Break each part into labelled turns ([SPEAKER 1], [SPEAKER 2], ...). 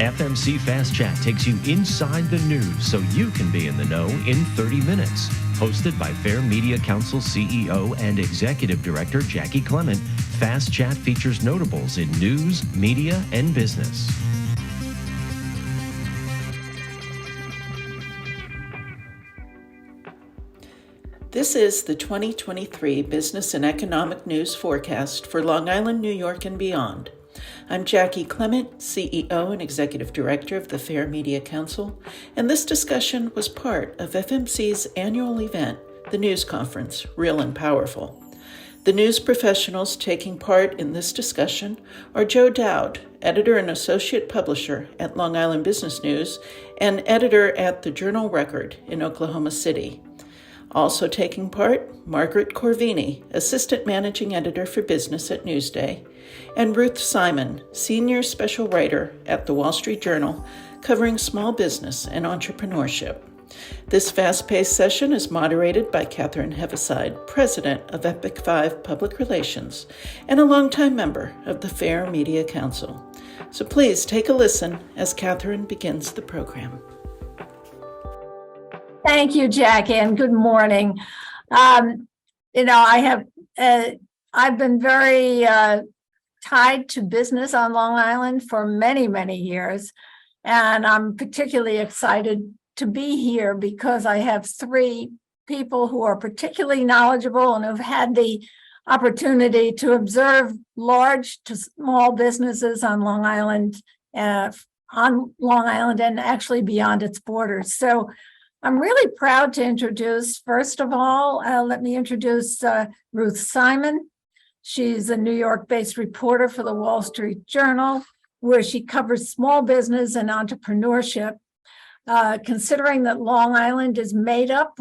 [SPEAKER 1] FMC Fast Chat takes you inside the news so you can be in the know in 30 minutes. Hosted by Fair Media Council CEO and Executive Director Jackie Clement, Fast Chat features notables in news, media, and business.
[SPEAKER 2] This is the 2023 Business and Economic News Forecast for Long Island, New York, and beyond. I'm Jackie Clement, CEO and Executive Director of the Fair Media Council, and this discussion was part of FMC's annual event, the News Conference, Real and Powerful. The news professionals taking part in this discussion are Joe Dowd, editor and associate publisher at Long Island Business News and editor at the Journal Record in Oklahoma City. Also taking part, Margaret Corvini, assistant managing editor for business at Newsday, and Ruth Simon, senior special writer at the Wall Street Journal, covering small business and entrepreneurship. This fast-paced session is moderated by Katherine Heaviside, president of Epoch 5 Public Relations and a longtime member of the Fair Media Council. So please take a listen as Katherine begins the program.
[SPEAKER 3] Thank you, Jackie, and good morning. I've been very tied to business on Long Island for many, many years, and I'm particularly excited to be here because I have three people who are particularly knowledgeable and have had the opportunity to observe large to small businesses on Long Island and actually beyond its borders. So I'm really proud to introduce, first of all, let me introduce Ruth Simon. She's a New York-based reporter for the Wall Street Journal, where she covers small business and entrepreneurship. Considering that Long Island is made up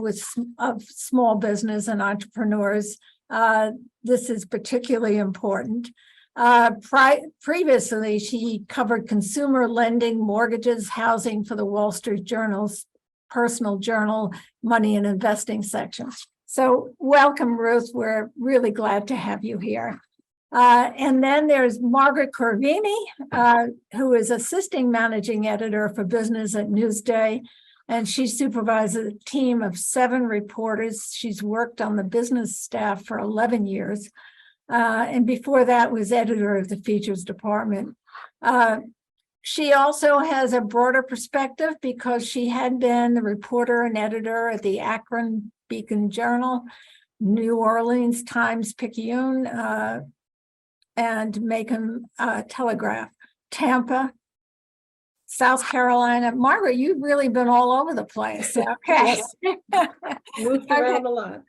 [SPEAKER 3] of small business and entrepreneurs, this is particularly important. Previously, she covered consumer lending, mortgages, housing for the Wall Street Journal's personal journal, money and investing section. So welcome, Ruth. We're really glad to have you here. And then there's Margaret Corvini, who is assisting managing editor for business at Newsday, and she supervises a team of 7 reporters. She's worked on the business staff for 11 years, and before that was editor of the features department. She also has a broader perspective because she had been the reporter and editor at the Akron Beacon Journal, New Orleans Times-Picayune, and Macon Telegraph, Tampa, South Carolina. Margaret, you've really been all over the place. Okay.
[SPEAKER 4] Moved around a lot.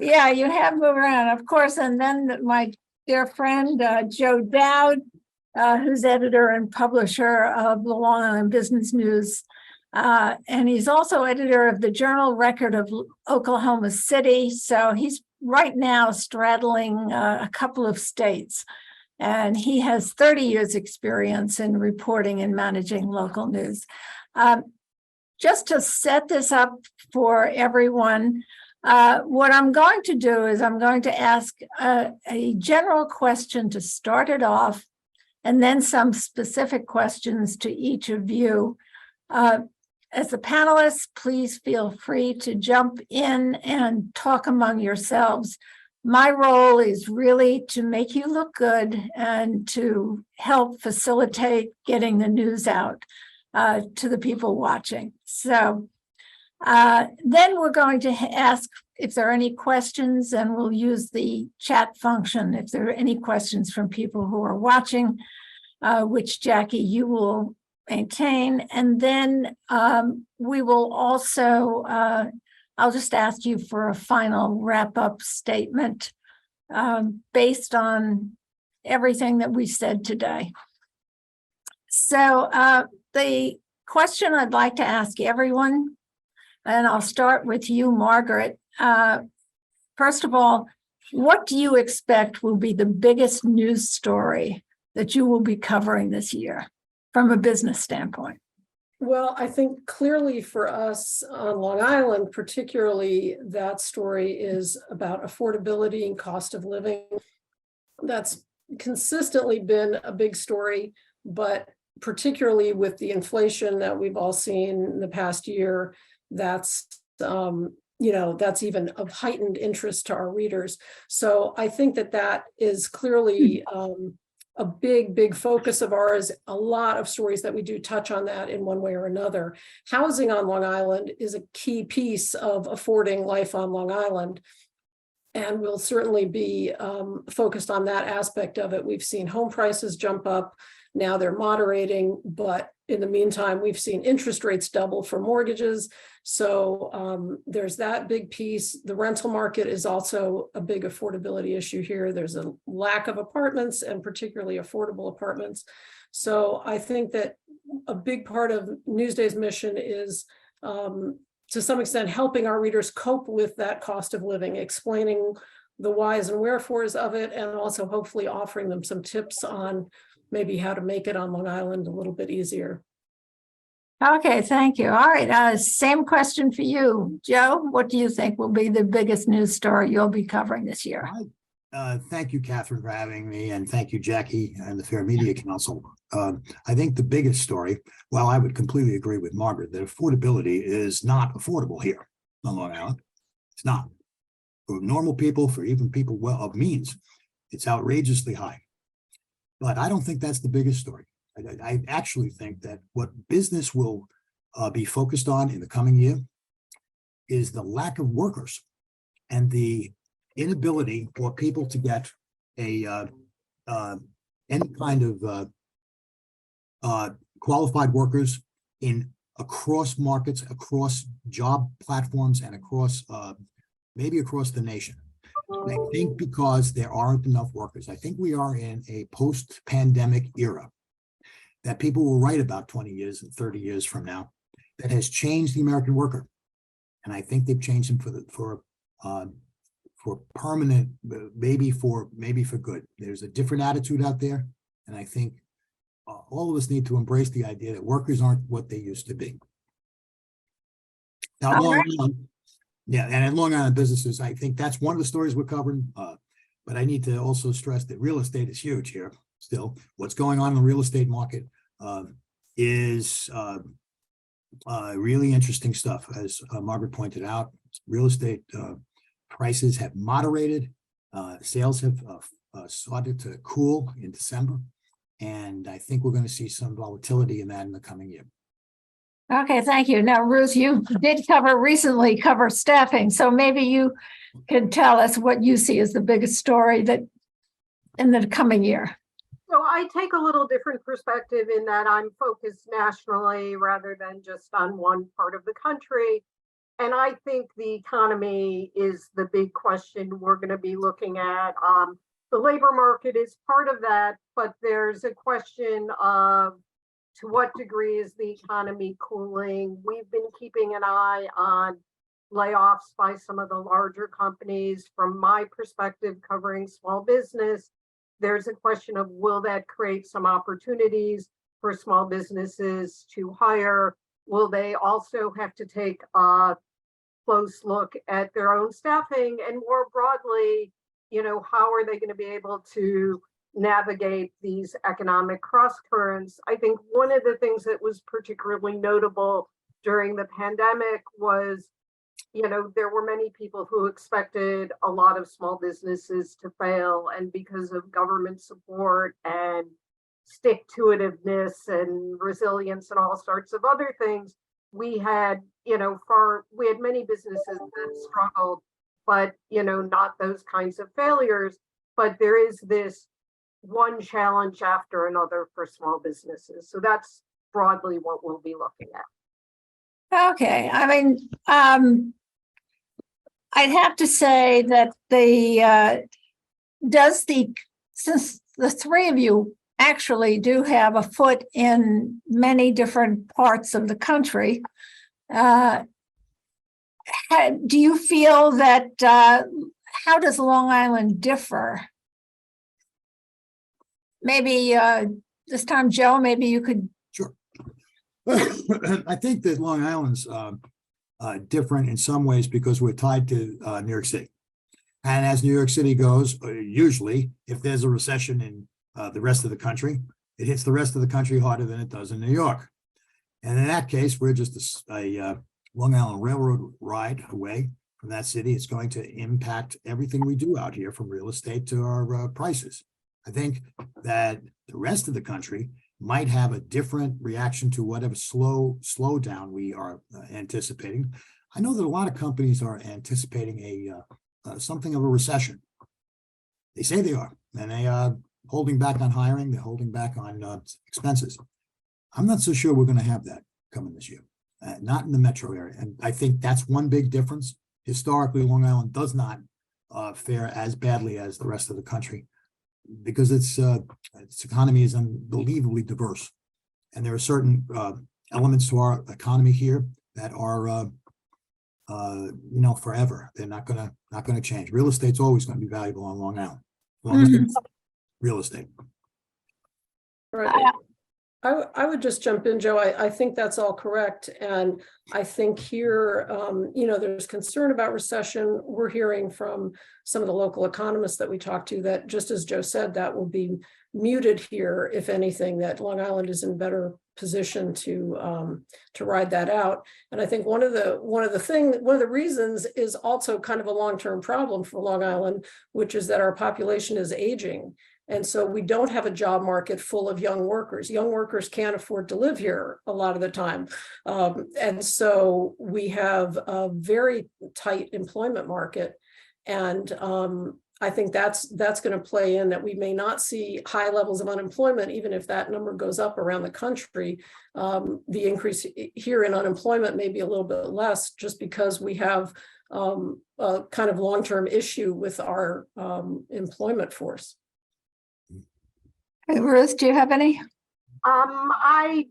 [SPEAKER 3] Yeah, you have moved around, of course. And then my dear friend, Joe Dowd, who's editor and publisher of the Long Island Business News. And he's also editor of the Journal Record of Oklahoma City. So he's right now straddling a couple of states. And he has 30 years experience in reporting and managing local news. Just to set this up for everyone, what I'm going to do is I'm going to ask a general question to start it off, and then some specific questions to each of you. As the panelists, please feel free to jump in and talk among yourselves. My role is really to make you look good and to help facilitate getting the news out to the people watching. So then we're going to ask if there are any questions, and we'll use the chat function if there are any questions from people who are watching, which, Jackie, you will maintain. And then we will also, I'll just ask you for a final wrap-up statement based on everything that we said today. So the question I'd like to ask everyone, and I'll start with you, Margaret. First of all, what do you expect will be the biggest news story that you will be covering this year from a business standpoint?
[SPEAKER 4] Well, I think clearly for us on Long Island, particularly, that story is about affordability and cost of living. That's consistently been a big story, but particularly with the inflation that we've all seen in the past year, that's that's even of heightened interest to our readers. So I think that is clearly a big focus of ours. A lot of stories that we do touch on that in one way or another. Housing on Long Island is a key piece of affording life on Long Island. And we'll certainly be focused on that aspect of it. We've seen home prices jump up. Now they're moderating, but in the meantime, we've seen interest rates double for mortgages. So there's that big piece. The rental market is also a big affordability issue here. There's a lack of apartments and particularly affordable apartments. So I think that a big part of Newsday's mission is to some extent helping our readers cope with that cost of living, explaining the whys and wherefores of it, and also hopefully offering them some tips on maybe how to make it on Long Island a little bit easier.
[SPEAKER 3] Okay, thank you. All right, same question for you, Joe. What do you think will be the biggest news story you'll be covering this year?
[SPEAKER 5] Thank you, Catherine, for having me, and thank you, Jackie, and the Fair Media Council. I think the biggest story, well, I would completely agree with Margaret, that affordability is not affordable here on Long Island. It's not. For normal people, for even people well of means, it's outrageously high. But I don't think that's the biggest story. I actually think that what business will be focused on in the coming year is the lack of workers and the inability for people to get any kind of qualified workers across markets, across job platforms, and across maybe across the nation. And I think because there aren't enough workers, I think we are in a post-pandemic era that people will write about 20 years and 30 years from now that has changed the American worker. And I think they've changed them for permanent, maybe for good. There's a different attitude out there. And I think all of us need to embrace the idea that workers aren't what they used to be. Now, Long Island, and in Long Island businesses, I think that's one of the stories we're covering. But I need to also stress that real estate is huge here still. What's going on in the real estate market is really interesting stuff. As Margaret pointed out, real estate prices have moderated. Sales have started to cool in December. And I think we're going to see some volatility in that in the coming year.
[SPEAKER 3] Okay, thank you. Now, Ruth, you did recently cover staffing. So maybe you can tell us what you see as the biggest story that in the coming year.
[SPEAKER 6] So I take a little different perspective in that I'm focused nationally rather than just on one part of the country. And I think the economy is the big question we're going to be looking at. The labor market is part of that, but there's a question of to what degree is the economy cooling? We've been keeping an eye on layoffs by some of the larger companies. From my perspective, covering small business, there's a question of will that create some opportunities for small businesses to hire? Will they also have to take a close look at their own staffing? And more broadly, how are they going to be able to navigate these economic cross currents? I think one of the things that was particularly notable during the pandemic was, there were many people who expected a lot of small businesses to fail. And because of government support and stick-to-itiveness and resilience and all sorts of other things, we had, many businesses that struggled, but, not those kinds of failures. But there is this one challenge after another for small businesses. So that's broadly what we'll be looking at.
[SPEAKER 3] Okay. I mean, I'd have to say that since the three of you actually do have a foot in many different parts of the country, do you feel that, how does Long Island differ? Maybe this time, Joe, maybe you could.
[SPEAKER 5] Sure. I think that Long Island's different in some ways because we're tied to New York City. And as New York City goes, usually, if there's a recession in the rest of the country, it hits the rest of the country harder than it does in New York. And in that case, we're just a Long Island Railroad ride away from that city. It's going to impact everything we do out here, from real estate to our prices. I think that the rest of the country might have a different reaction to whatever slowdown we are anticipating. I know that a lot of companies are anticipating something of a recession. They say they are, and they are holding back on hiring. They're holding back on expenses. I'm not so sure we're going to have that coming this year, not in the metro area. And I think that's one big difference. Historically, Long Island does not fare as badly as the rest of the country because its economy is unbelievably diverse. And there are certain elements to our economy here that are, forever. They're not gonna change. Real estate's always going to be valuable on Long Island, as long as there's real estate.
[SPEAKER 4] Right. I would just jump in, Joe. I think that's all correct. And I think here, there's concern about recession. We're hearing from some of the local economists that we talked to that, just as Joe said, that will be muted here, if anything, that Long Island is in better position to ride that out. And I think one of the reasons is also kind of a long-term problem for Long Island, which is that our population is aging. And so we don't have a job market full of young workers. Young workers can't afford to live here a lot of the time. And so we have a very tight employment market. And I think that's going to play in that we may not see high levels of unemployment, even if that number goes up around the country. The increase here in unemployment may be a little bit less just because we have a kind of long-term issue with our employment force.
[SPEAKER 3] Ruth, do you have any?
[SPEAKER 6] I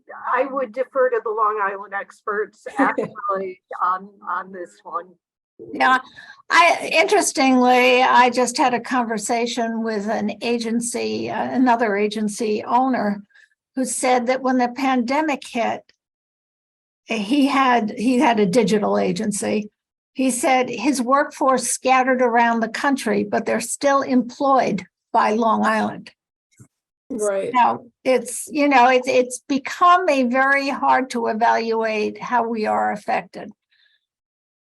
[SPEAKER 6] would defer to the Long Island experts actually on this one.
[SPEAKER 3] Yeah, interestingly, I just had a conversation with an agency, another agency owner, who said that when the pandemic hit, he had a digital agency. He said his workforce scattered around the country, but they're still employed by Long Island.
[SPEAKER 4] Right.
[SPEAKER 3] Now it's become a very hard to evaluate how we are affected.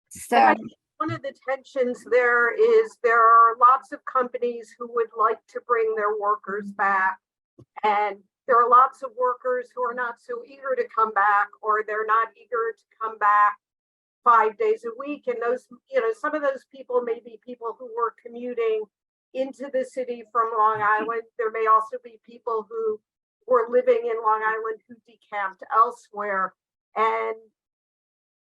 [SPEAKER 3] So
[SPEAKER 6] one of the tensions there is there are lots of companies who would like to bring their workers back, and there are lots of workers who are not so eager to come back, or they're not eager to come back 5 days a week. And those, some of those people may be people who were commuting into the city from Long Island. There may also be people who were living in Long Island who decamped elsewhere. And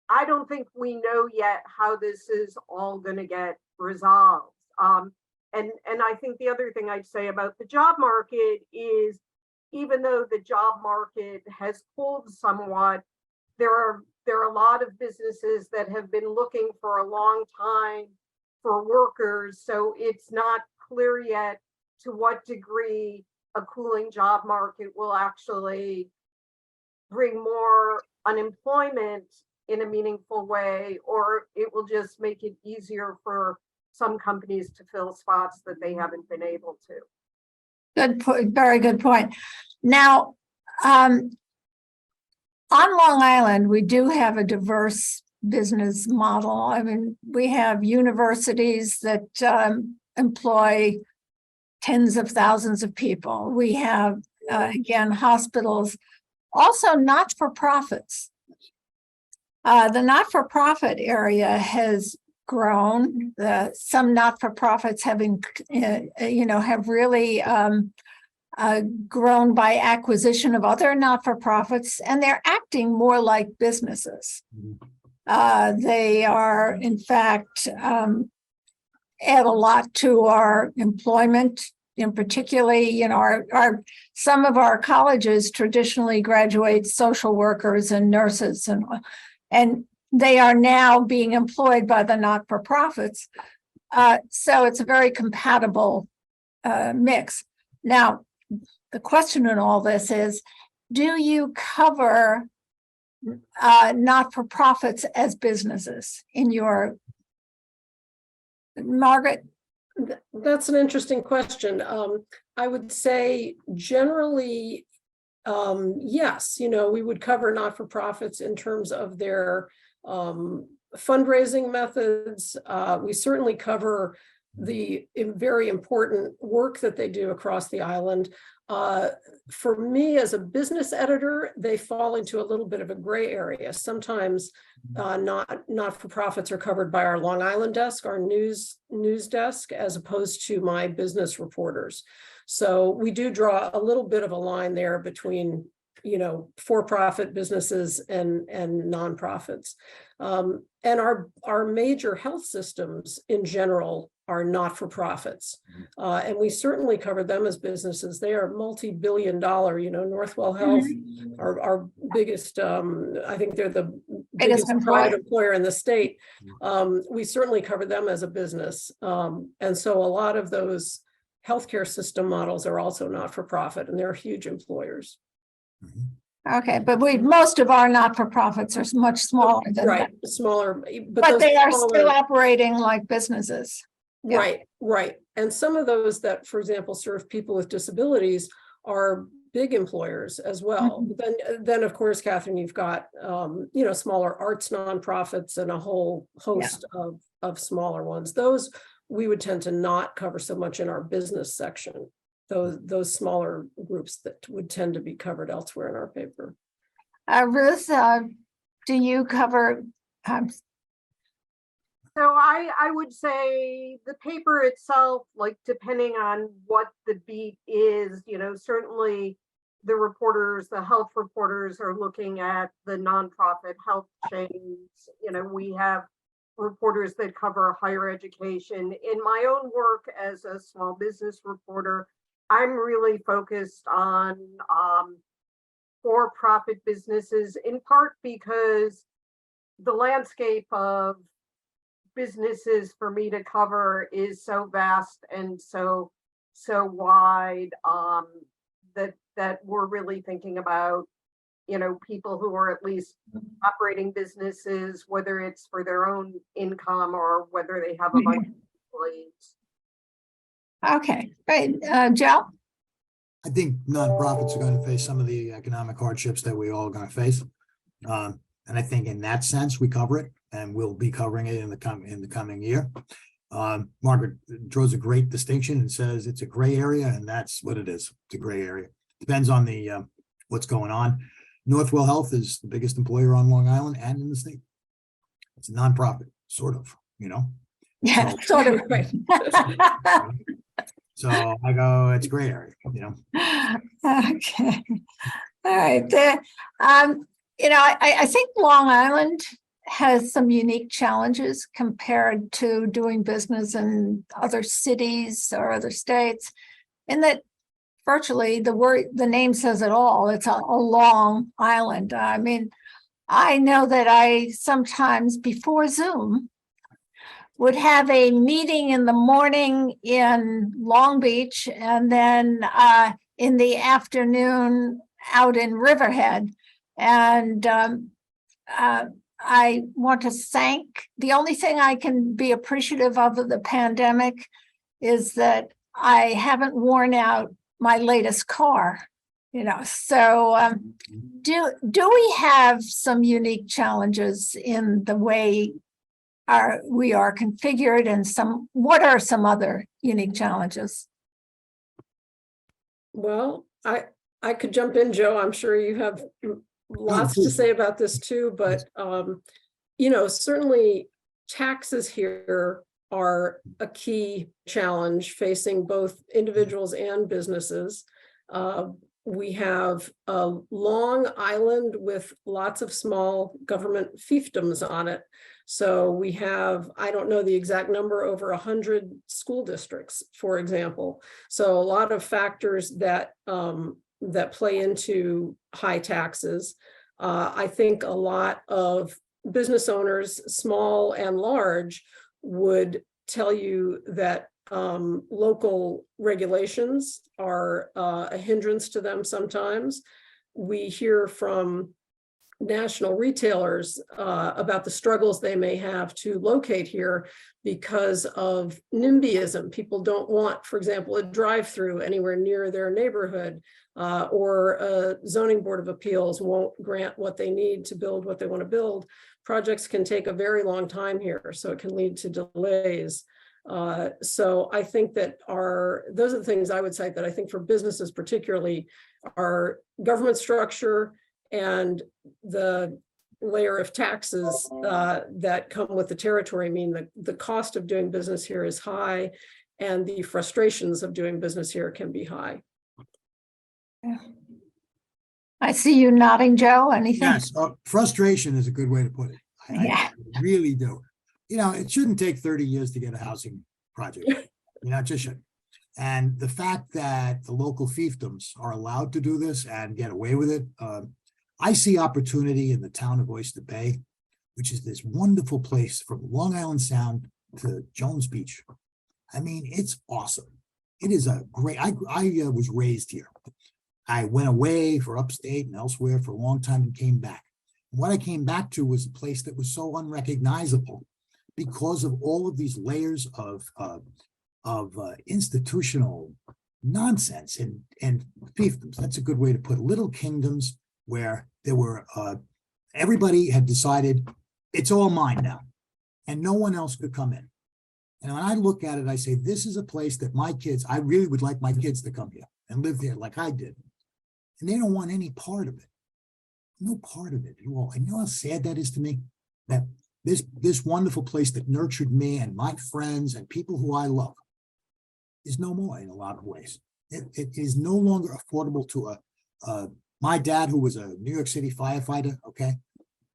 [SPEAKER 6] I don't think we know yet how this is all going to get resolved. And I think the other thing I'd say about the job market is, even though the job market has cooled somewhat, there are a lot of businesses that have been looking for a long time for workers. So it's not clear yet to what degree a cooling job market will actually bring more unemployment in a meaningful way, or it will just make it easier for some companies to fill spots that they haven't been able to.
[SPEAKER 3] good point, very good point. Now, on Long Island, we do have a diverse business model. I mean, we have universities that employ tens of thousands of people. We have, again, hospitals, also not-for-profits. The not-for-profit area has grown. Some not-for-profits have really grown by acquisition of other not-for-profits, and they're acting more like businesses. They are, in fact, add a lot to our employment. In particularly, some of our colleges traditionally graduate social workers and nurses, and they are now being employed by the not-for-profits. So it's a very compatible mix. Now, the question in all this is, do you cover not-for-profits as businesses in your, Margaret?
[SPEAKER 4] That's an interesting question. I would say generally yes, we would cover not-for-profits in terms of their fundraising methods. We certainly cover the very important work that they do across the island. For me, as a business editor, they fall into a little bit of a gray area. Sometimes not-for-profits are covered by our Long Island desk, our news desk, as opposed to my business reporters. So we do draw a little bit of a line there between, for-profit businesses and nonprofits. And our major health systems in general are not-for-profits. And we certainly cover them as businesses. They are multi-billion-dollar, Northwell Health, our biggest, I think they're the biggest private employer in the state. We certainly cover them as a business. And so a lot of those healthcare system models are also not-for-profit, and they're huge employers.
[SPEAKER 3] Okay, but most of our not-for-profits are much smaller than that.
[SPEAKER 4] Smaller,
[SPEAKER 3] but they are still operating like businesses.
[SPEAKER 4] Yeah. Right. And some of those that, for example, serve people with disabilities are big employers as well. Then of course, Catherine, you've got, smaller arts nonprofits and a whole host of smaller ones. Those we would tend to not cover so much in our business section. Those smaller groups that would tend to be covered elsewhere in our paper.
[SPEAKER 3] Ruth, do you cover?
[SPEAKER 6] So I would say the paper itself, like depending on what the beat is, certainly the reporters, the health reporters are looking at the nonprofit health chains. We have reporters that cover higher education. In my own work as a small business reporter, I'm really focused on for-profit businesses, in part because the landscape of businesses for me to cover is so vast and so wide, that we're really thinking about people who are at least operating businesses, whether it's for their own income or whether they have a bunch of employees.
[SPEAKER 3] Okay, great. Joe?
[SPEAKER 5] I think nonprofits are going to face some of the economic hardships that we all are going to face. And I think in that sense, we cover it, and we'll be covering it in the coming year. Margaret draws a great distinction and says it's a gray area, and that's what it is. It's a gray area. Depends on the what's going on. Northwell Health is the biggest employer on Long Island and in the state. It's a nonprofit, sort of,
[SPEAKER 3] Yeah,
[SPEAKER 5] so,
[SPEAKER 3] sort of.
[SPEAKER 5] So I go, it's a gray area,
[SPEAKER 3] Okay. All right. I think Long Island has some unique challenges compared to doing business in other cities or other states, in that virtually the name says it all. It's a long island. I mean, I know that I sometimes before Zoom would have a meeting in the morning in Long Beach and then in the afternoon out in Riverhead. And I want to thank, the only thing I can be appreciative of the pandemic is that I haven't worn out my latest car, so do we have some unique challenges in the way we are configured, and what are some other unique challenges?
[SPEAKER 4] Well, I could jump in, Joe. I'm sure you have lots to say about this too, but certainly taxes here are a key challenge facing both individuals and businesses. We have a Long Island with lots of small government fiefdoms on it. So we have, I don't know the exact number, over 100 school districts, for example. So a lot of factors that play into high taxes. I think a lot of business owners, small and large, would tell you that local regulations are a hindrance to them sometimes. We hear from national retailers about the struggles they may have to locate here because of NIMBYism. People don't want, for example, a drive-through anywhere near their neighborhood, or a zoning board of appeals won't grant what they need to build what they want to build. Projects can take a very long time here, so it can lead to delays. So I think that those are the things I would cite that I think for businesses particularly, our government structure and the layer of taxes that come with the territory mean that the cost of doing business here is high, and the frustrations of doing business here can be high.
[SPEAKER 3] I see you nodding, Joe. Anything?
[SPEAKER 5] Yes, frustration is a good way to put it. I really do. You know, it shouldn't take 30 years to get a housing project. You know, it just shouldn't. And the fact that the local fiefdoms are allowed to do this and get away with it, I see opportunity in the town of Oyster Bay, which is this wonderful place from Long Island Sound to Jones Beach. I mean, it's awesome. It is a great, I was raised here. I went away for upstate and elsewhere for a long time and came back. And what I came back to was a place that was so unrecognizable because of all of these layers of institutional nonsense and fiefdoms. That's a good way to put it. Little kingdoms where there were, everybody had decided it's all mine now, and no one else could come in. And when I look at it, I say, this is a place that my kids, I really would like my kids to come here and live there like I did. And they don't want any part of it. No part of it at all. And you know how sad that is to me? That this wonderful place that nurtured me and my friends and people who I love is no more in a lot of ways. It is no longer affordable to my dad, who was a New York City firefighter, okay?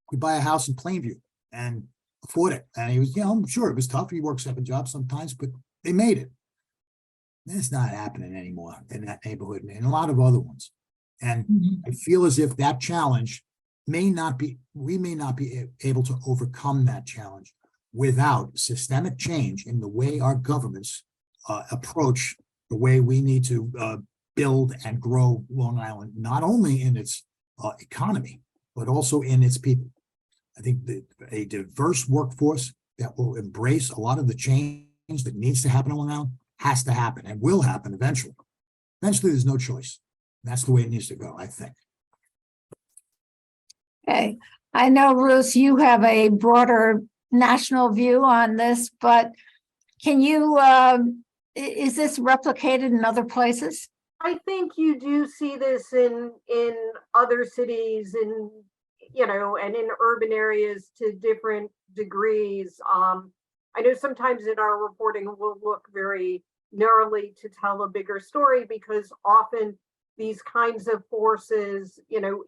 [SPEAKER 5] Could buy a house in Plainview and afford it. And he was, you know, I'm sure it was tough. He worked 7 jobs sometimes, but they made it. That's not happening anymore in that neighborhood and a lot of other ones. And I feel as if that challenge we may not be able to overcome that challenge without systemic change in the way our governments approach the way we need to build and grow Long Island, not only in its economy, but also in its people. I think that a diverse workforce that will embrace a lot of the change that needs to happen on Long Island has to happen and will happen eventually. Eventually, there's no choice. That's the way it needs to go, I think.
[SPEAKER 3] Okay. I know, Ruth, you have a broader national view on this, but can you, is this replicated in other places?
[SPEAKER 6] I think you do see this in other cities, and in urban areas to different degrees. I know sometimes in our reporting we'll look very narrowly to tell a bigger story, because often these kinds of forces,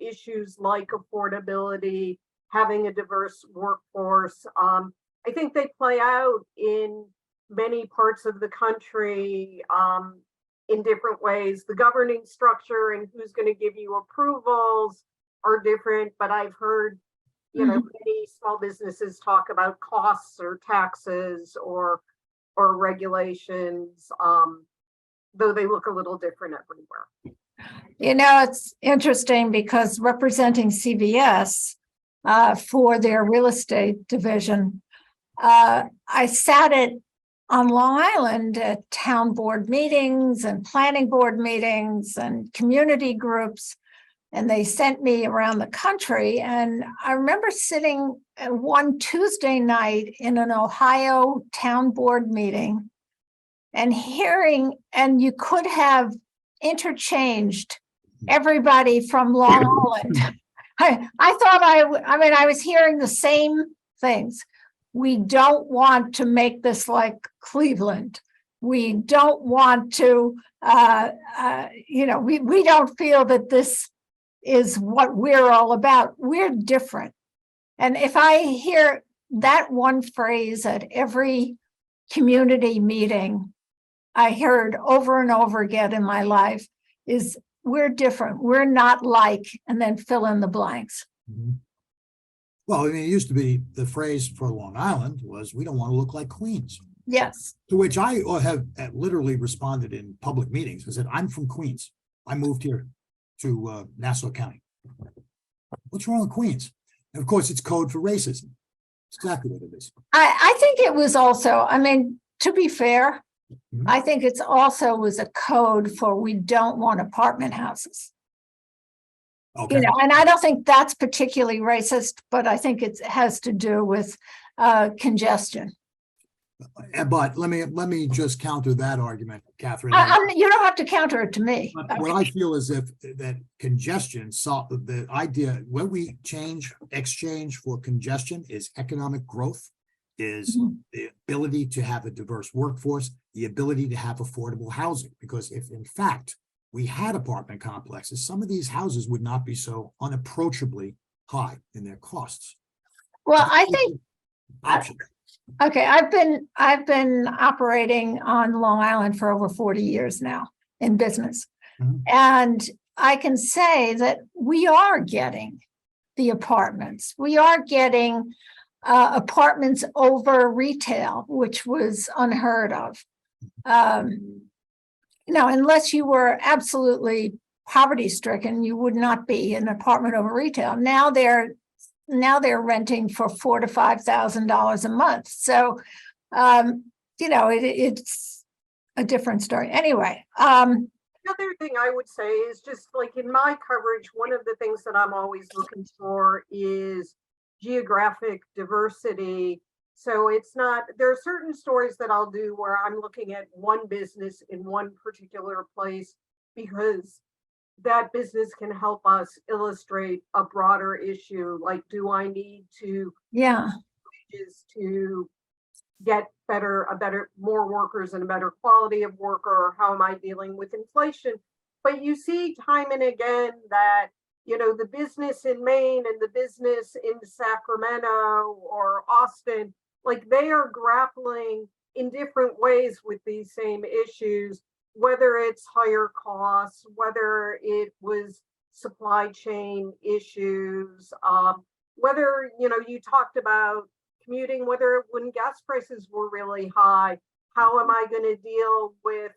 [SPEAKER 6] issues like affordability, having a diverse workforce, I think they play out in many parts of the country in different ways. The governing structure and who's going to give you approvals are different, but I've heard, many small businesses talk about costs or taxes or regulations, though they look a little different everywhere.
[SPEAKER 3] It's interesting because representing CVS for their real estate division, I sat on Long Island at town board meetings and planning board meetings and community groups, and they sent me around the country. And I remember sitting one Tuesday night in an Ohio town board meeting and hearing, and you could have interchanged everybody from Long Island. I thought I was hearing the same things. We don't want to make this like Cleveland. We don't want to, we don't feel that this is what we're all about. We're different. And if I hear that one phrase at every community meeting I heard over and over again in my life is, we're different. We're not like, and then fill in the blanks.
[SPEAKER 5] Mm-hmm. Well, it used to be the phrase for Long Island was, we don't want to look like Queens.
[SPEAKER 3] Yes.
[SPEAKER 5] To which I have literally responded in public meetings. I said, I'm from Queens. I moved here to Nassau County. What's wrong with Queens? And of course, it's code for racism. It's exactly what it is.
[SPEAKER 3] I think it was also, I mean, to be fair,
[SPEAKER 5] Mhm.
[SPEAKER 3] I think it's also was a code for we don't want apartment houses.
[SPEAKER 5] Okay.
[SPEAKER 3] You know, and I don't think that's particularly racist, but I think it has to do with congestion.
[SPEAKER 5] But let me just counter that argument, Catherine.
[SPEAKER 3] You don't have to counter it to me.
[SPEAKER 5] But what I feel is if that congestion, so the idea when we exchange for congestion is economic growth, is the ability to have a diverse workforce, the ability to have affordable housing. Because if in fact we had apartment complexes, some of these houses would not be so unapproachably high in their costs.
[SPEAKER 3] Well, I think
[SPEAKER 5] Option.
[SPEAKER 3] okay, I've been operating on Long Island for over 40 years now in business.
[SPEAKER 5] Mhm.
[SPEAKER 3] And I can say that we are getting the apartments. We are getting apartments over retail, which was unheard of. You know, unless you were absolutely poverty stricken, you would not be an apartment over retail. Now they're renting for $4,000 to $5,000 a month. So, you know, it's a different story. Anyway.
[SPEAKER 6] The other thing I would say is just like in my coverage, one of the things that I'm always looking for is geographic diversity. So it's not, there are certain stories that I'll do where I'm looking at one business in one particular place because that business can help us illustrate a broader issue. Like, do I need to to get more workers and a better quality of worker, or how am I dealing with inflation? But you see time and again that, you know, the business in Maine and the business in Sacramento or Austin, like they are grappling in different ways with these same issues, whether it's higher costs, whether it was supply chain issues, whether, you know, you talked about commuting, whether when gas prices were really high, how am I going to deal with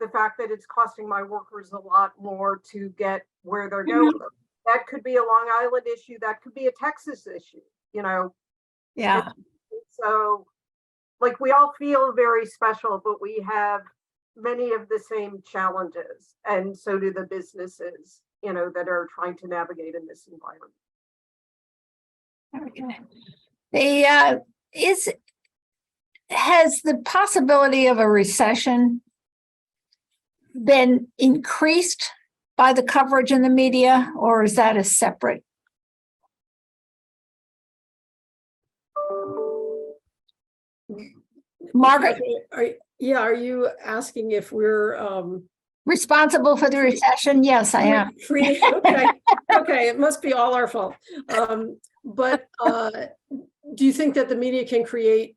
[SPEAKER 6] the fact that it's costing my workers a lot more to get where they're going? That could be a Long Island issue. That could be a Texas issue, you know?
[SPEAKER 3] Yeah.
[SPEAKER 6] So like we all feel very special, but we have many of the same challenges. And so do the businesses, you know, that are trying to navigate in this environment.
[SPEAKER 3] Okay. Has the possibility of a recession been increased by the coverage in the media, or is that a separate? Margaret,
[SPEAKER 4] Are you asking if we're
[SPEAKER 3] responsible for the recession? Yes, I am.
[SPEAKER 4] Okay, it must be all our fault. But do you think that the media can create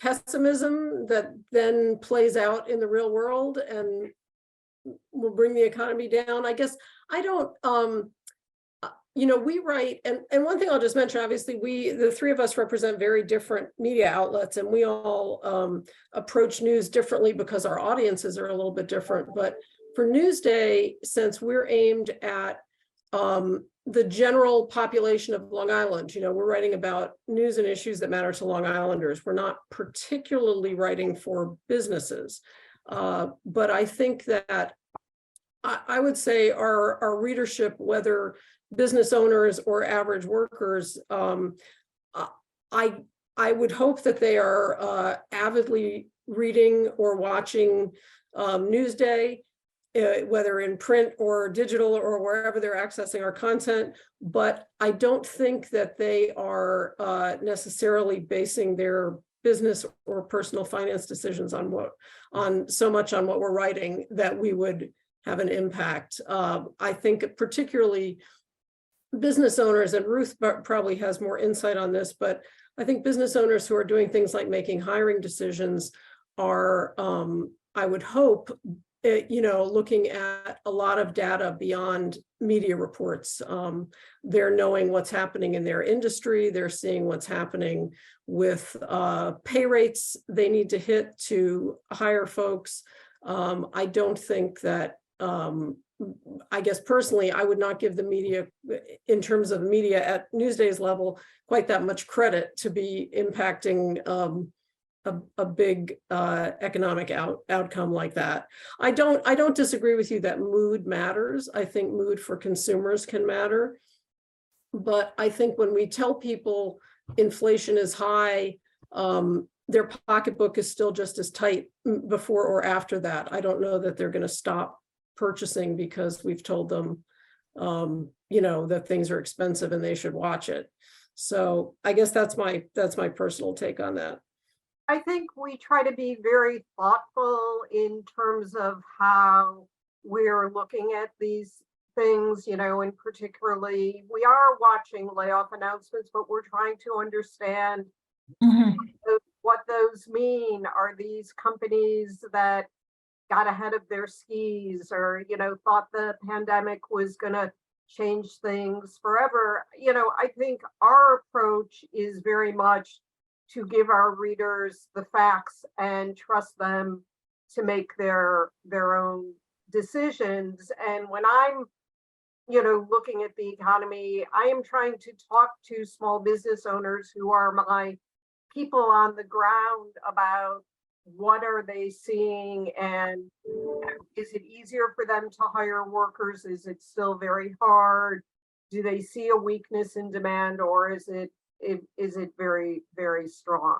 [SPEAKER 4] pessimism that then plays out in the real world and will bring the economy down? I guess I don't, you know, we write, and one thing I'll just mention, obviously, the three of us represent very different media outlets, and we all approach news differently because our audiences are a little bit different. But for Newsday, since we're aimed at the general population of Long Island, you know, we're writing about news and issues that matter to Long Islanders. We're not particularly writing for businesses. But I think that I would say our readership, whether business owners or average workers, I would hope that they are avidly reading or watching Newsday, whether in print or digital or wherever they're accessing our content. But I don't think that they are necessarily basing their business or personal finance decisions on so much on what we're writing that we would have an impact. I think particularly business owners, and Ruth probably has more insight on this, but I think business owners who are doing things like making hiring decisions are, I would hope, you know, looking at a lot of data beyond media reports. They're knowing what's happening in their industry. They're seeing what's happening with pay rates they need to hit to hire folks. I don't think that I guess personally, I would not give the media, in terms of media at Newsday's level, quite that much credit to be impacting a big economic outcome like that. I don't disagree with you that mood matters. I think mood for consumers can matter. But I think when we tell people inflation is high, their pocketbook is still just as tight before or after that. I don't know that they're going to stop purchasing because we've told them, that things are expensive and they should watch it. So I guess that's my personal take on that.
[SPEAKER 6] I think we try to be very thoughtful in terms of how we're looking at these things, and particularly we are watching layoff announcements, but we're trying to understand what those mean. Are these companies that got ahead of their skis or, thought the pandemic was going to change things forever? I think our approach is very much to give our readers the facts and trust them to make their own decisions. And when I'm, looking at the economy, I am trying to talk to small business owners who are my people on the ground about what are they seeing, and is it easier for them to hire workers? Is it still very hard? Do they see a weakness in demand, or is it very, very strong?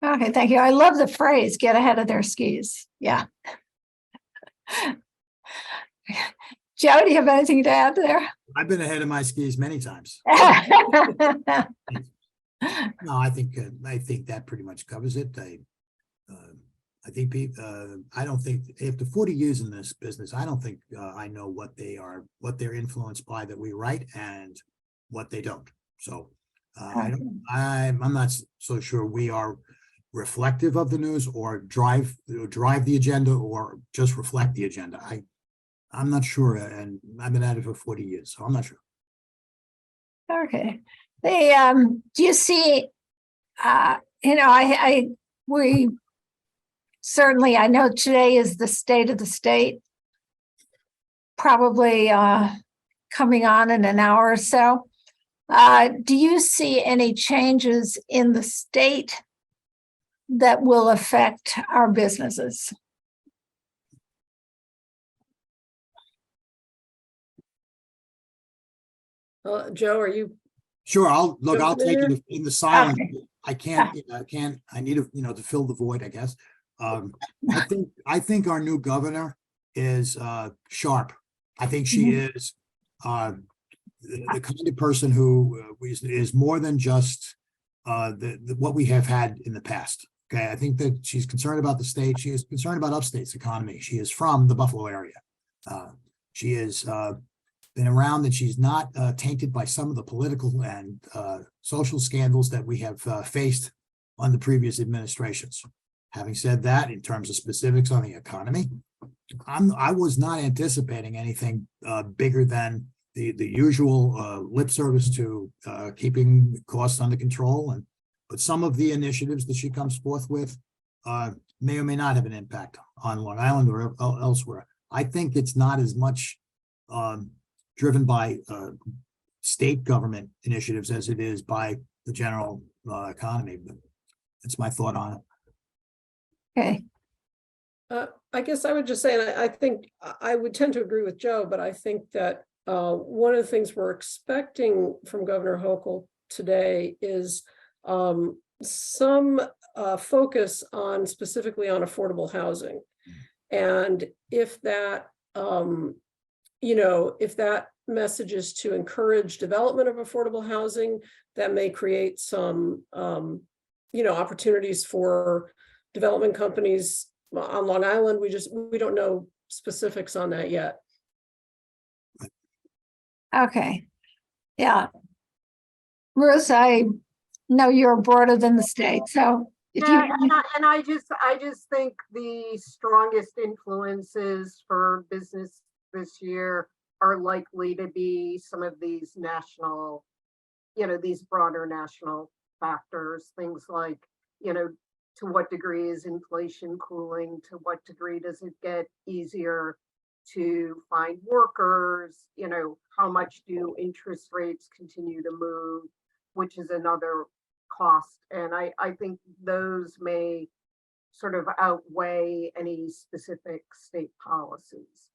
[SPEAKER 3] Okay, thank you. I love the phrase, get ahead of their skis. Yeah. Joe, do you have anything to add there?
[SPEAKER 5] I've been ahead of my skis many times. No, I think that pretty much covers it. I think I don't think after 40 years in this business, I don't think I know what they're influenced by that we write and what they don't. So I'm not so sure we are reflective of the news or drive the agenda or just reflect the agenda. I'm not sure, and I've been at it for 40 years, so I'm not sure.
[SPEAKER 3] Okay. Do you see, we certainly, I know today is the state of the state, probably coming on in an hour or so. Do you see any changes in the state that will affect our businesses?
[SPEAKER 4] Joe, are you?
[SPEAKER 5] Sure, I'll take it in the silence.
[SPEAKER 3] Okay.
[SPEAKER 5] I need to fill the void, I guess. I think our new governor is sharp. I think she is the kind of person who is more than just what we have had in the past. Okay, I think that she's concerned about the state. She is concerned about upstate's economy. She is from the Buffalo area. She is been around, and she's not tainted by some of the political and social scandals that we have faced on the previous administrations. Having said that, in terms of specifics on the economy, I was not anticipating anything bigger than the usual lip service to keeping costs under control. But some of the initiatives that she comes forth with may or may not have an impact on Long Island or elsewhere. I think it's not as much driven by state government initiatives as it is by the general economy. But that's my thought on it.
[SPEAKER 3] Okay.
[SPEAKER 4] I guess I would just say, and I think I would tend to agree with Joe, but I think that one of the things we're expecting from Governor Hochul today is some focus specifically on affordable housing. And if that, if that message is to encourage development of affordable housing, that may create some, opportunities for development companies on Long Island. We don't know specifics on that yet.
[SPEAKER 3] Okay. Yeah. Ruth, I know you're broader than the state, so if
[SPEAKER 6] yeah, and I just think the strongest influences for business this year are likely to be some of these national, these broader national factors, things like, to what degree is inflation cooling? To what degree does it get easier to find workers, how much do interest rates continue to move, which is another cost. And I think those may sort of outweigh any specific state policies.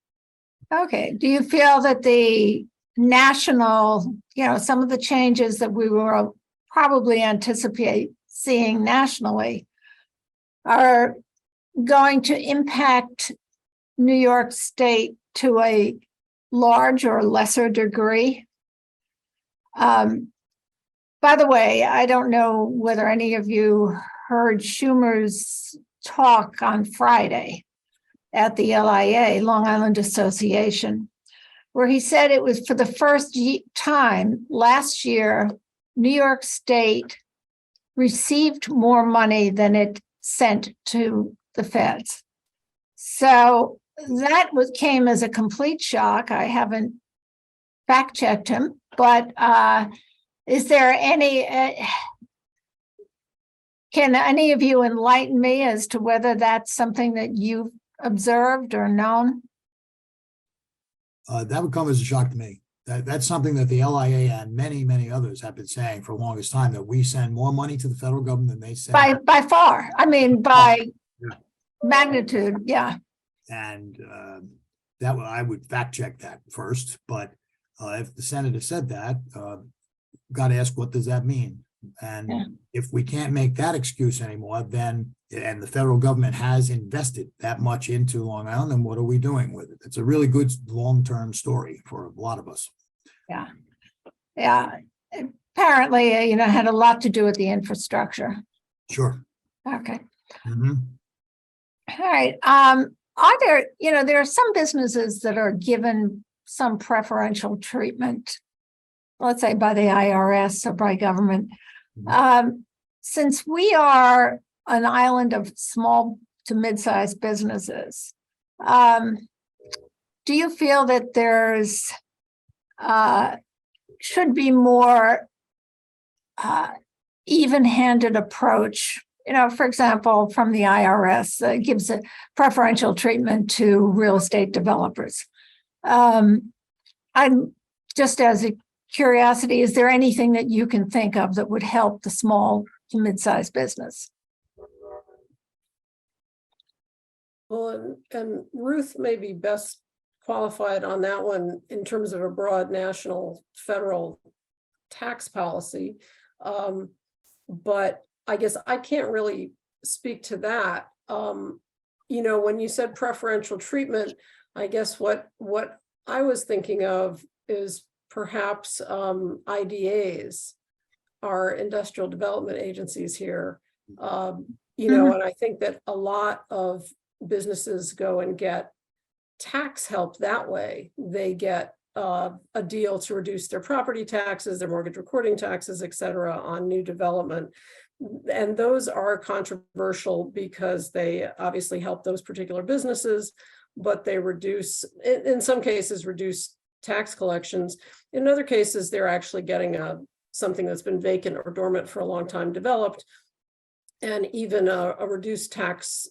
[SPEAKER 3] Okay. Do you feel that the national, some of the changes that we will probably anticipate seeing nationally are going to impact New York State to a large or lesser degree? By the way, I don't know whether any of you heard Schumer's talk on Friday at the LIA, Long Island Association, where he said it was for the first time last year, New York State received more money than it sent to the feds. So that came as a complete shock. I haven't fact checked him, but is there any, can any of you enlighten me as to whether that's something that you've observed or known?
[SPEAKER 5] That would come as a shock to me. That's something that the LIA and many, many others have been saying for the longest time, that we send more money to the federal government than they send.
[SPEAKER 3] By far. I mean, by magnitude, yeah.
[SPEAKER 5] And that I would fact check that first. But if the senator said that, got to ask, what does that mean? And if we can't make that excuse anymore, then, and the federal government has invested that much into Long Island, then what are we doing with it? It's a really good long-term story for a lot of us.
[SPEAKER 3] Yeah. Yeah. Apparently, had a lot to do with the infrastructure.
[SPEAKER 5] Sure.
[SPEAKER 3] Okay.
[SPEAKER 5] Mm-hmm.
[SPEAKER 3] All right. Are there, there are some businesses that are given some preferential treatment, let's say by the IRS or by government. Since we are an island of small to mid-sized businesses, do you feel that there's should be more even-handed approach? For example, from the IRS, gives a preferential treatment to real estate developers. I'm just as a curiosity, is there anything that you can think of that would help the small to mid-sized business?
[SPEAKER 4] Well, and Ruth may be best qualified on that one in terms of a broad national federal tax policy. But I guess I can't really speak to that. When you said preferential treatment, I guess what I was thinking of is perhaps IDAs, our industrial development agencies here. And I think that a lot of businesses go and get tax help that way. They get a deal to reduce their property taxes, their mortgage recording taxes, et cetera, on new development. And those are controversial because they obviously help those particular businesses, but they reduce, in some cases, reduce tax collections. In other cases, they're actually getting something that's been vacant or dormant for a long time developed. And even a reduced tax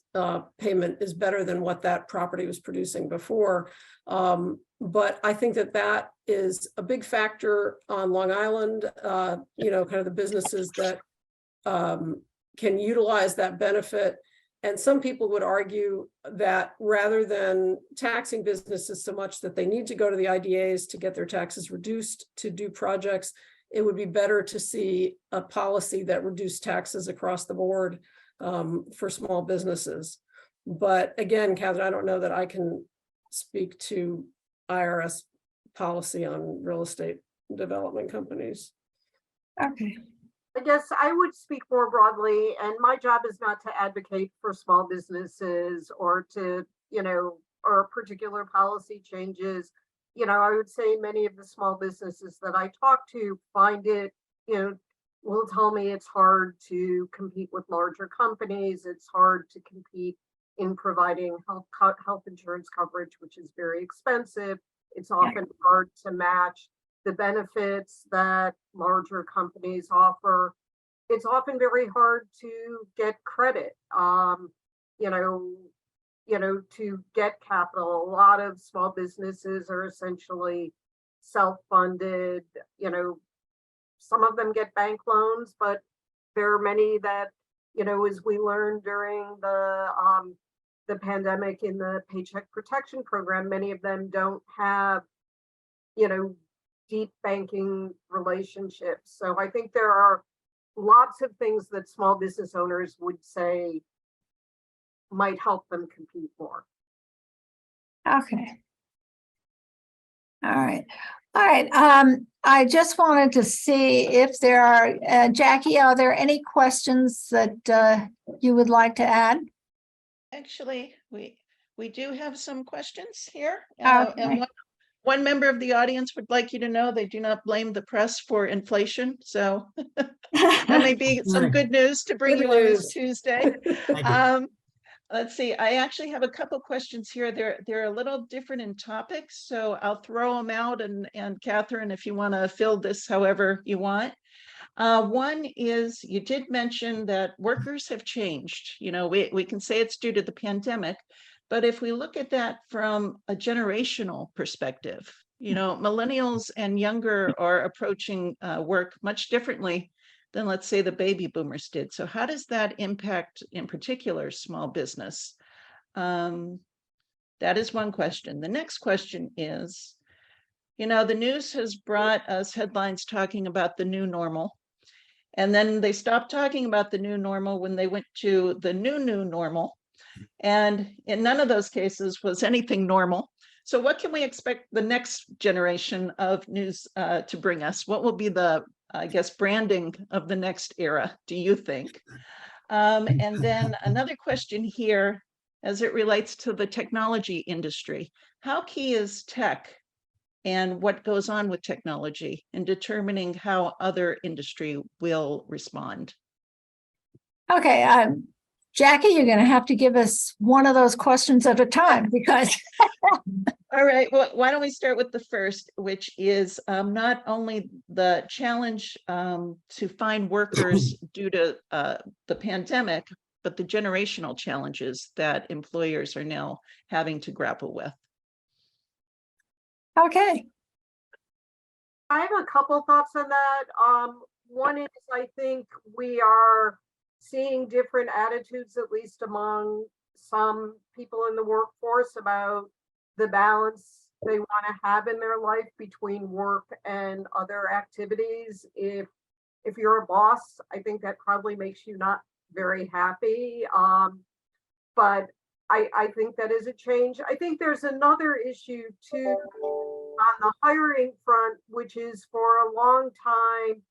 [SPEAKER 4] payment is better than what that property was producing before. But I think that is a big factor on Long Island, kind of the businesses that can utilize that benefit. And some people would argue that rather than taxing businesses so much that they need to go to the IDAs to get their taxes reduced to do projects, it would be better to see a policy that reduced taxes across the board for small businesses. But again, Katherine, I don't know that I can speak to IRS policy on real estate development companies.
[SPEAKER 3] Okay.
[SPEAKER 6] I guess I would speak more broadly, and my job is not to advocate for small businesses or to, or particular policy changes. I would say many of the small businesses that I talk to find it, will tell me it's hard to compete with larger companies. It's hard to compete in providing health insurance coverage, which is very expensive. It's often hard to match the benefits that larger companies offer. It's often very hard to get credit. to get capital. A lot of small businesses are essentially self-funded. Some of them get bank loans, but there are many that, as we learned during the pandemic in the Paycheck Protection Program, many of them don't have, deep banking relationships. So I think there are lots of things that small business owners would say might help them compete more.
[SPEAKER 3] Okay. All right. All right. I just wanted to see if there are, Jackie, are there any questions that you would like to add?
[SPEAKER 2] Actually, we do have some questions here.
[SPEAKER 3] Okay.
[SPEAKER 2] And one member of the audience would like you to know they do not blame the press for inflation. So that may be some good news to bring
[SPEAKER 4] Good
[SPEAKER 2] you on
[SPEAKER 4] news.
[SPEAKER 2] this Tuesday.
[SPEAKER 5] Thank you.
[SPEAKER 2] Let's see. I actually have a couple questions here. They're a little different in topics, so I'll throw them out. And Catherine, if you want to fill this however you want. One is, you did mention that workers have changed. We can say it's due to the pandemic, but if we look at that from a generational perspective, millennials and younger are approaching work much differently than, let's say, the baby boomers did. So how does that impact, in particular, small business? That is one question. The next question is, the news has brought us headlines talking about the new normal. And then they stopped talking about the new normal when they went to the new normal. And in none of those cases was anything normal. So what can we expect the next generation of news to bring us? What will be the, I guess, branding of the next era, do you think? And then another question here, as it relates to the technology industry. How key is tech and what goes on with technology in determining how other industry will respond?
[SPEAKER 3] Okay, Jackie, you're going to have to give us one of those questions at a time because.
[SPEAKER 2] All right, well, why don't we start with the first, which is not only the challenge to find workers due to the pandemic, but the generational challenges that employers are now having to grapple with.
[SPEAKER 3] Okay.
[SPEAKER 6] I have a couple thoughts on that. One is, I think we are seeing different attitudes, at least among some people in the workforce, about the balance they want to have in their life between work and other activities. If you're a boss, I think that probably makes you not very happy. But I think that is a change. I think there's another issue too on the hiring front, which is, for a long time,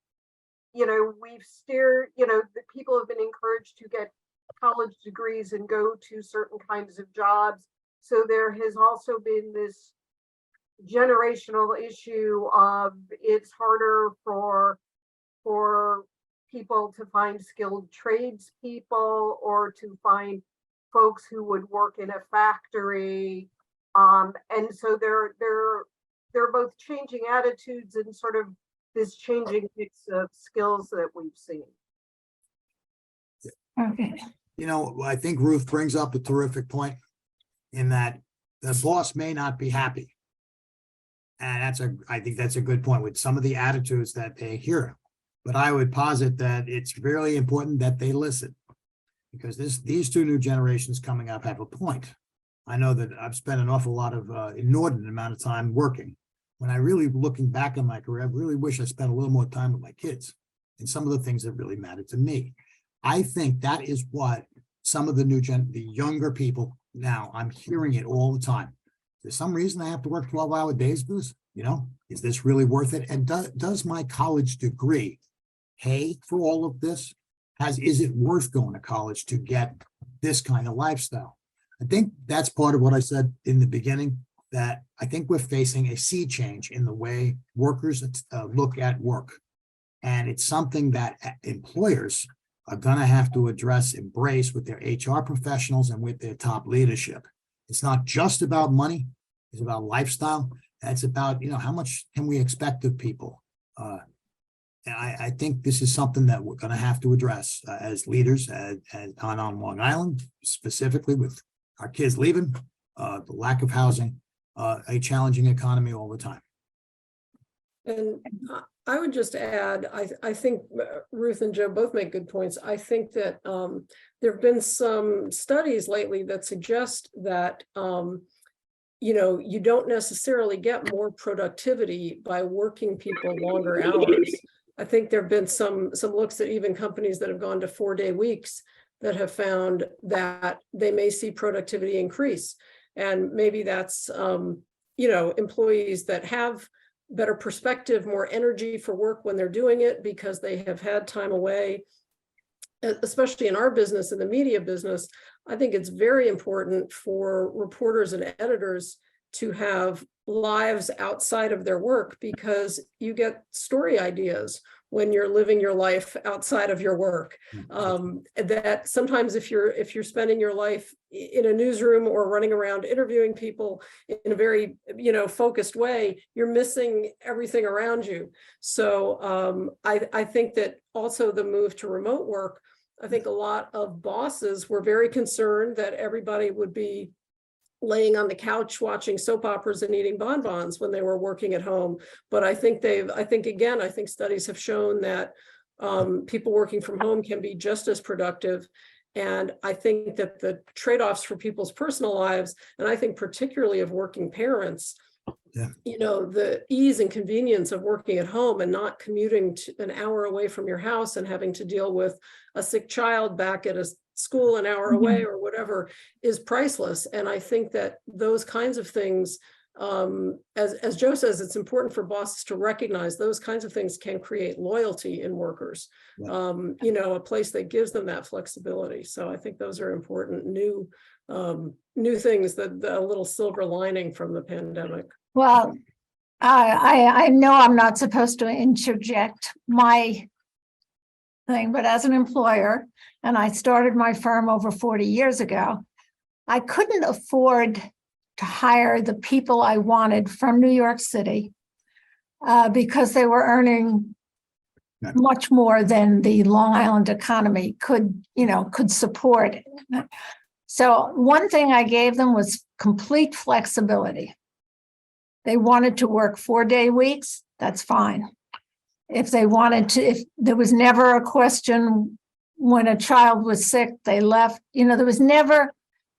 [SPEAKER 6] we've steered, the people have been encouraged to get college degrees and go to certain kinds of jobs. So there has also been this generational issue of it's harder for people to find skilled tradespeople or to find folks who would work in a factory. And so they're both changing attitudes and sort of this changing mix of skills that we've seen.
[SPEAKER 3] Okay.
[SPEAKER 5] I think Ruth brings up a terrific point in that the boss may not be happy. And I think that's a good point with some of the attitudes that they hear. But I would posit that it's really important that they listen, because these two new generations coming up have a point. I know that I've spent an awful lot of inordinate amount of time working. When I really, looking back on my career, I really wish I spent a little more time with my kids and some of the things that really mattered to me. I think that is what some of the the younger people now, I'm hearing it all the time. There's some reason I have to work 12-hour days for this, is this really worth it? And does my college degree pay for all of this? Is it worth going to college to get this kind of lifestyle? I think that's part of what I said in the beginning, that I think we're facing a sea change in the way workers look at work. And it's something that employers are going to have to embrace with their HR professionals and with their top leadership. It's not just about money, it's about lifestyle. It's about, how much can we expect of people? I think this is something that we're going to have to address as leaders on Long Island, specifically with our kids leaving, the lack of housing, a challenging economy all the time.
[SPEAKER 4] And I would just add, I think Ruth and Joe both make good points. I think that there have been some studies lately that suggest that you don't necessarily get more productivity by working people longer hours. I think there have been some looks at even companies that have gone to 4-day weeks that have found that they may see productivity increase. And maybe that's, employees that have better perspective, more energy for work when they're doing it because they have had time away. Especially in our business, in the media business, I think it's very important for reporters and editors to have lives outside of their work because you get story ideas when you're living your life outside of your work. That sometimes if you're spending your life in a newsroom or running around interviewing people in a very focused way, you're missing everything around you. So I think that also the move to remote work, I think a lot of bosses were very concerned that everybody would be laying on the couch watching soap operas and eating bonbons when they were working at home. But I think studies have shown that people working from home can be just as productive. And I think that the trade-offs for people's personal lives, and I think particularly of working parents, the ease and convenience of working at home and not commuting to an hour away from your house and having to deal with a sick child back at a school an hour away or whatever is priceless. And I think that those kinds of things, as Joe says, it's important for bosses to recognize those kinds of things can create loyalty in workers, a place that gives them that flexibility. So I think those are important new things, that a little silver lining from the pandemic.
[SPEAKER 3] Well, I know I'm not supposed to interject my thing, but as an employer, and I started my firm over 40 years ago, I couldn't afford to hire the people I wanted from New York City because they were earning much more than the Long Island economy could support. So one thing I gave them was complete flexibility. They wanted to work 4-day weeks, that's fine. If they wanted to, if there was never a question when a child was sick, they left, there was never,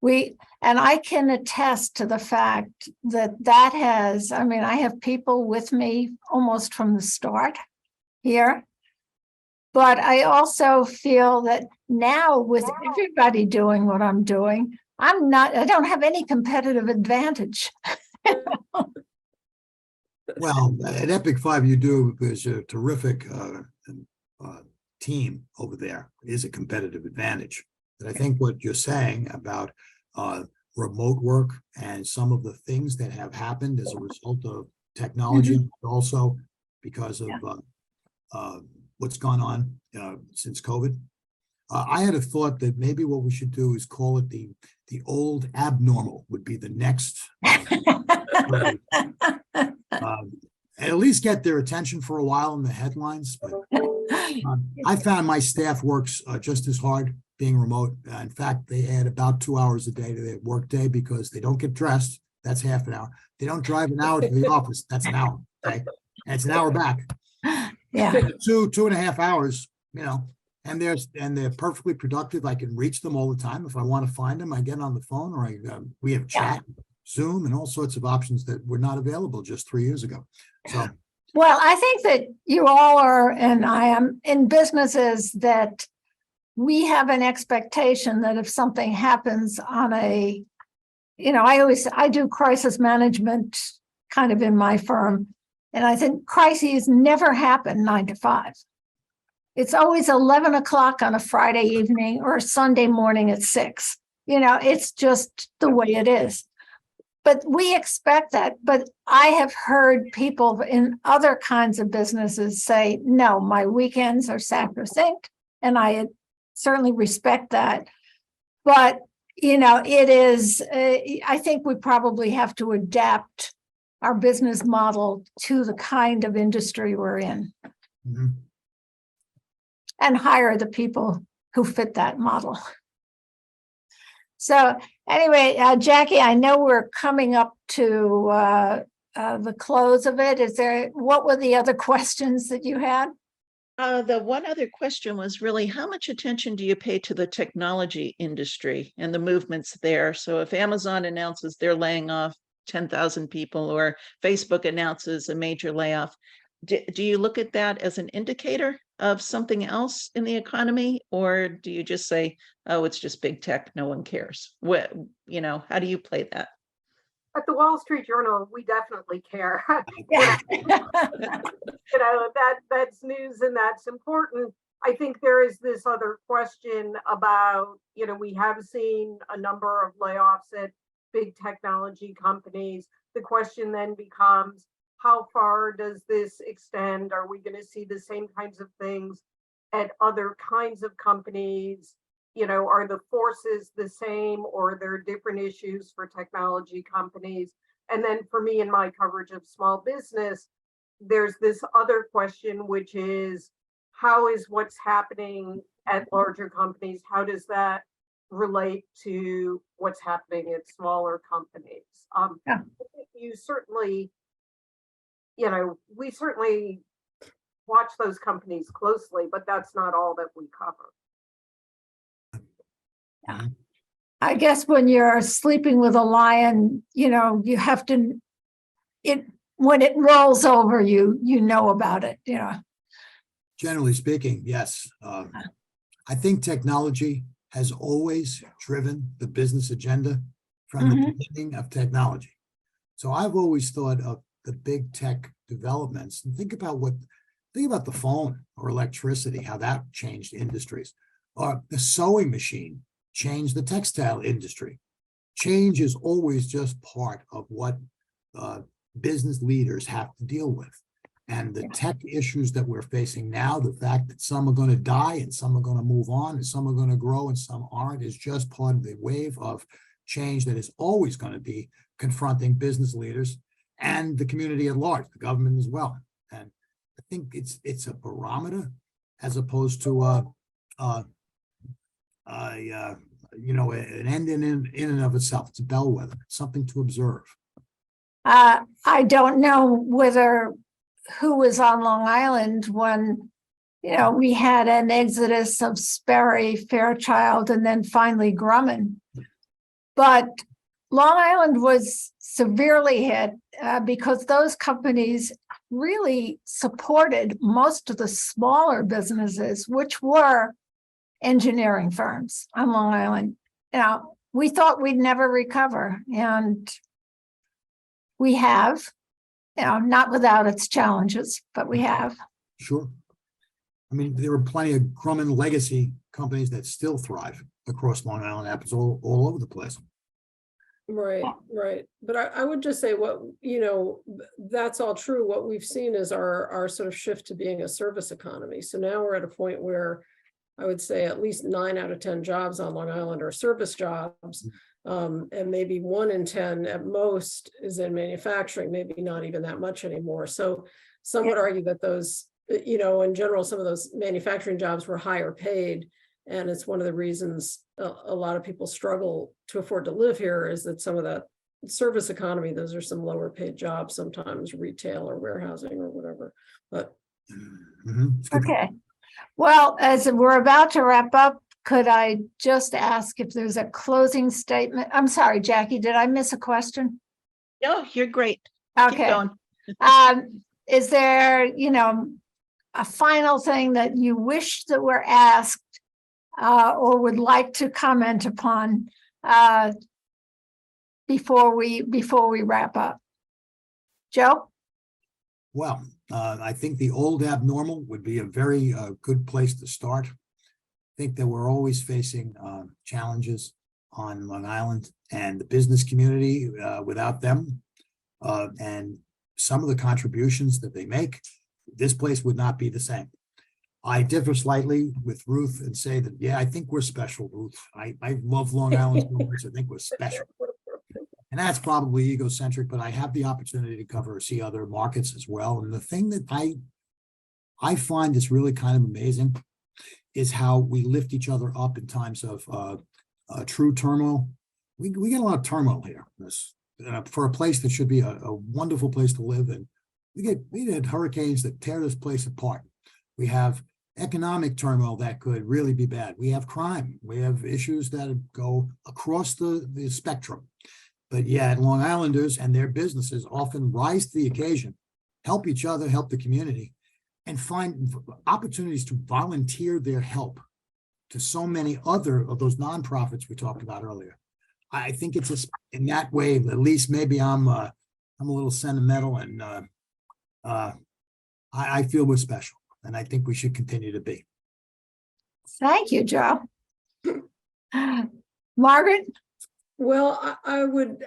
[SPEAKER 3] and I can attest to the fact that I have people with me almost from the start here. But I also feel that now with everybody doing what I'm doing, I don't have any competitive advantage.
[SPEAKER 5] Well, at Epoch 5, you do, there's a terrific team over there. It is a competitive advantage. And I think what you're saying about remote work and some of the things that have happened as a result of technology, but also because of what's gone on since COVID. I had a thought that maybe what we should do is call it the old abnormal would be the next. At least get their attention for a while in the headlines. But I found my staff works just as hard being remote. In fact, they add about 2 hours a day to their work day because they don't get dressed. That's half an hour. They don't drive an hour to the office. That's an hour. Okay, and it's an hour back.
[SPEAKER 3] Yeah,
[SPEAKER 5] 2.5 hours. And they're perfectly productive. I can reach them all the time. If I want to find them, I get on the phone or we have chat, Zoom, and all sorts of options that were not available just 3 years ago. So,
[SPEAKER 3] well, I think that you all are, and I am, in businesses that we have an expectation that if something happens on I do crisis management kind of in my firm, and I think crises never happen 9 to 5. It's always 11 o'clock on a Friday evening or a Sunday morning at 6. It's just the way it is. But we expect that. But I have heard people in other kinds of businesses say, no, my weekends are sacrosanct. And I certainly respect that. But, it is, I think we probably have to adapt our business model to the kind of industry we're in.
[SPEAKER 5] mm-hmm.
[SPEAKER 3] And hire the people who fit that model. So anyway, Jackie, I know we're coming up to the close of it. What were the other questions that you had?
[SPEAKER 2] The one other question was really, how much attention do you pay to the technology industry and the movements there? So if Amazon announces they're laying off 10,000 people or Facebook announces a major layoff, do you look at that as an indicator of something else in the economy? Or do you just say, oh, it's just big tech, no one cares? How do you play that?
[SPEAKER 6] At the Wall Street Journal, we definitely care.
[SPEAKER 3] Yeah.
[SPEAKER 6] That's news and that's important. I think there is this other question about, we have seen a number of layoffs at big technology companies. The question then becomes, how far does this extend? Are we going to see the same kinds of things at other kinds of companies? Are the forces the same, or are there different issues for technology companies? And then for me, in my coverage of small business, there's this other question, which is, how is what's happening at larger companies, how does that relate to what's happening at smaller companies? You certainly, we certainly watch those companies closely, but that's not all that we cover.
[SPEAKER 3] I guess when you're sleeping with a lion, you have to, when it rolls over you, about it,
[SPEAKER 5] Generally speaking, yes. I think technology has always driven the business agenda from the beginning of technology. So I've always thought of the big tech developments and think about the phone or electricity, how that changed industries, or the sewing machine changed the textile industry. Change is always just part of what business leaders have to deal with. And the tech issues that we're facing now, the fact that some are going to die and some are going to move on and some are going to grow and some aren't, is just part of the wave of change that is always going to be confronting business leaders and the community at large, the government as well. And I think it's a barometer as opposed to an end in and of itself. It's a bellwether, something to observe.
[SPEAKER 3] I don't know who was on Long Island when, we had an exodus of Sperry, Fairchild, and then finally Grumman. But Long Island was severely hit because those companies really supported most of the smaller businesses, which were engineering firms on Long Island. We thought we'd never recover, and we have, not without its challenges, but we have.
[SPEAKER 5] Sure. I mean, there are plenty of Grumman legacy companies that still thrive across Long Island, happens all over the place.
[SPEAKER 4] Right. But I would just say that's all true. What we've seen is our sort of shift to being a service economy. So now we're at a point where I would say at least 9 out of 10 jobs on Long Island are service jobs. And maybe 1 in 10 at most is in manufacturing, maybe not even that much anymore. So some would argue that those, in general, some of those manufacturing jobs were higher paid. And it's one of the reasons a lot of people struggle to afford to live here, is that some of that service economy, those are some lower paid jobs, sometimes retail or warehousing or whatever. But
[SPEAKER 3] okay. Well, as we're about to wrap up, could I just ask if there's a closing statement? I'm sorry, Jackie, did I miss a question?
[SPEAKER 2] No, you're great.
[SPEAKER 3] Okay.
[SPEAKER 2] Keep going.
[SPEAKER 3] Is there, a final thing that you wish that were asked or would like to comment upon before we wrap up? Joe?
[SPEAKER 5] Well, I think the old abnormal would be a very good place to start. I think that we're always facing challenges on Long Island and the business community without them. And some of the contributions that they make, this place would not be the same. I differ slightly with Ruth and say that, I think we're special, Ruth. I love Long Island so much. I think we're special. And that's probably egocentric, but I have the opportunity to see other markets as well. And the thing that I find is really kind of amazing is how we lift each other up in times of true turmoil. We get a lot of turmoil here. For a place that should be a wonderful place to live in. We had hurricanes that tear this place apart. We have economic turmoil that could really be bad. We have crime. We have issues that go across the spectrum. But yet Long Islanders and their businesses often rise to the occasion, help each other, help the community, and find opportunities to volunteer their help to so many other of those nonprofits we talked about earlier. I think it's in that way, at least maybe I'm a little sentimental, and I feel we're special, and I think we should continue to be.
[SPEAKER 3] Thank you, Joe. Margaret?
[SPEAKER 4] Well, I would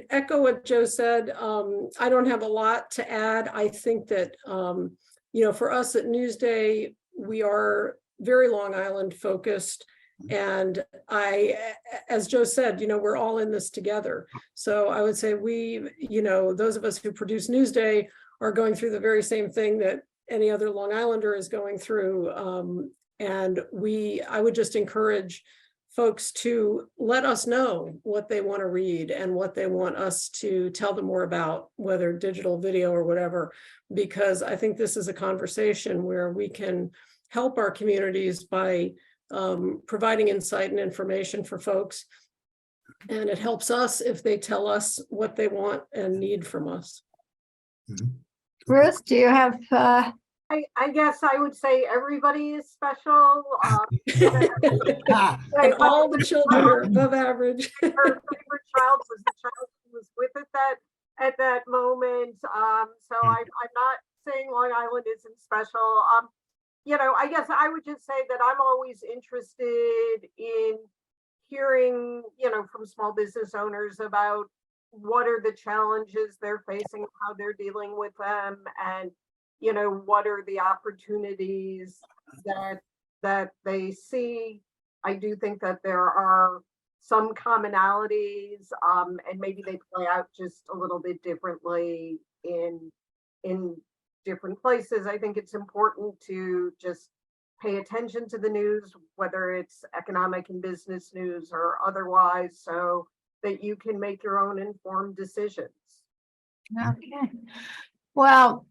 [SPEAKER 4] echo what Joe said. I don't have a lot to add. I think that, for us at Newsday, we are very Long Island focused. And as Joe said, we're all in this together. So I would say those of us who produce Newsday are going through the very same thing that any other Long Islander is going through. And I would just encourage folks to let us know what they want to read and what they want us to tell them more about, whether digital, video, or whatever, because I think this is a conversation where we can help our communities by providing insight and information for folks. And it helps us if they tell us what they want and need from us.
[SPEAKER 5] Mm-hmm.
[SPEAKER 3] Ruth, do you have...
[SPEAKER 6] I guess I would say everybody is special.
[SPEAKER 4] And all the children are above average.
[SPEAKER 6] Her favorite child was the child who was with it at that moment. So I'm not saying Long Island isn't special. I guess I would just say that I'm always interested in hearing, from small business owners about what are the challenges they're facing, how they're dealing with them, and what are the opportunities that they see. I do think that there are some commonalities, and maybe they play out just a little bit differently in different places. I think it's important to just pay attention to the news, whether it's economic and business news or otherwise, so that you can make your own informed decisions.
[SPEAKER 3] Okay. Well,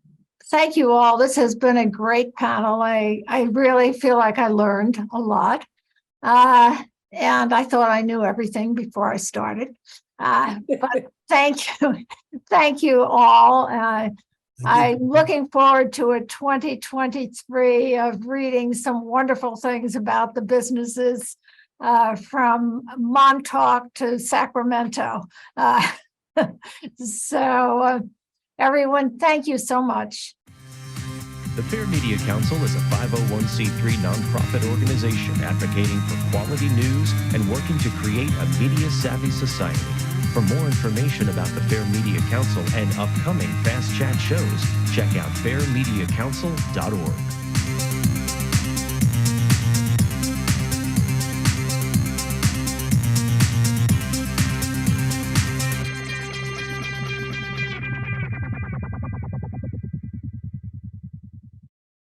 [SPEAKER 3] thank you all. This has been a great panel. I really feel like I learned a lot. And I thought I knew everything before I started. But thank you. Thank you all. I'm looking forward to a 2023 of reading some wonderful things about the businesses from Montauk to Sacramento. So everyone, thank you so much.
[SPEAKER 1] The Fair Media Council is a 501c3 nonprofit organization advocating for quality news and working to create a media-savvy society. For more information about the Fair Media Council and upcoming Fast Chat shows, check out fairmediacouncil.org.